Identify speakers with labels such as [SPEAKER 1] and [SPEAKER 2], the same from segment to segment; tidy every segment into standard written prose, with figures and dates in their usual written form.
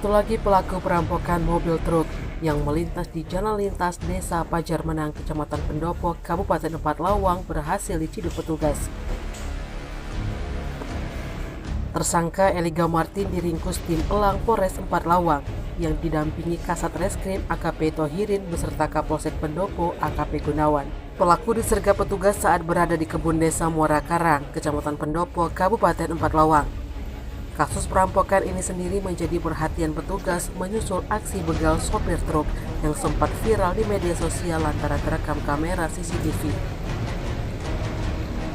[SPEAKER 1] Satu lagi pelaku perampokan mobil truk yang melintas di jalan lintas Desa Pajarmenang, Kecamatan Pendopo, Kabupaten Empat Lawang berhasil diciduk petugas. Tersangka Eliga Martin diringkus tim Elang Polres Empat Lawang yang didampingi Kasat Reskrim AKP Tohirin beserta Kapolsek Pendopo AKP Gunawan. Pelaku disergap petugas saat berada di kebun desa Muara Karang, Kecamatan Pendopo, Kabupaten Empat Lawang. Kasus perampokan ini sendiri menjadi perhatian petugas menyusul aksi begal sopir truk yang sempat viral di media sosial lantaran terekam kamera CCTV.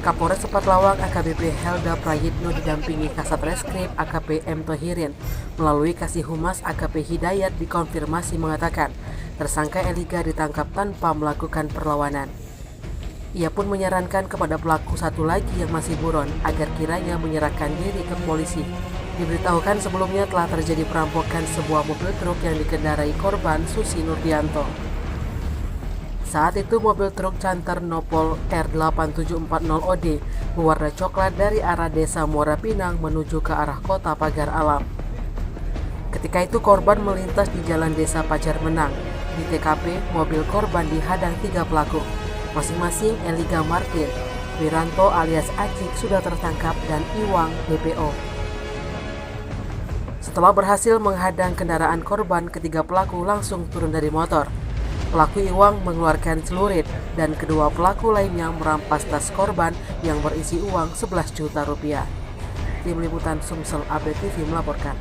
[SPEAKER 1] Kapolres Empat Lawang AKBP Helda Prayitno didampingi Kasat Reskrim AKP M. Tohirin melalui Kasih Humas AKP Hidayat dikonfirmasi mengatakan tersangka Eliga ditangkap tanpa melakukan perlawanan. Ia pun menyarankan kepada pelaku satu lagi yang masih buron agar kiranya menyerahkan diri ke polisi. Diberitahukan sebelumnya telah terjadi perampokan sebuah mobil truk yang dikendarai korban Susi Nurdianto. Saat itu mobil truk Canter Nopol R8740OD berwarna coklat dari arah desa Muara Pinang menuju ke arah kota Pagar Alam. Ketika itu korban melintas di jalan desa Pajarmenang. Di TKP, mobil korban dihadang 3 pelaku. Masing-masing Eliga Martin, Wiranto alias Acik sudah tertangkap dan Iwang DPO. Setelah berhasil menghadang kendaraan korban, ketiga pelaku langsung turun dari motor. Pelaku Iwang mengeluarkan celurit dan kedua pelaku lainnya merampas tas korban yang berisi uang 11 juta rupiah. Tim Liputan Sumsel ABTV melaporkan.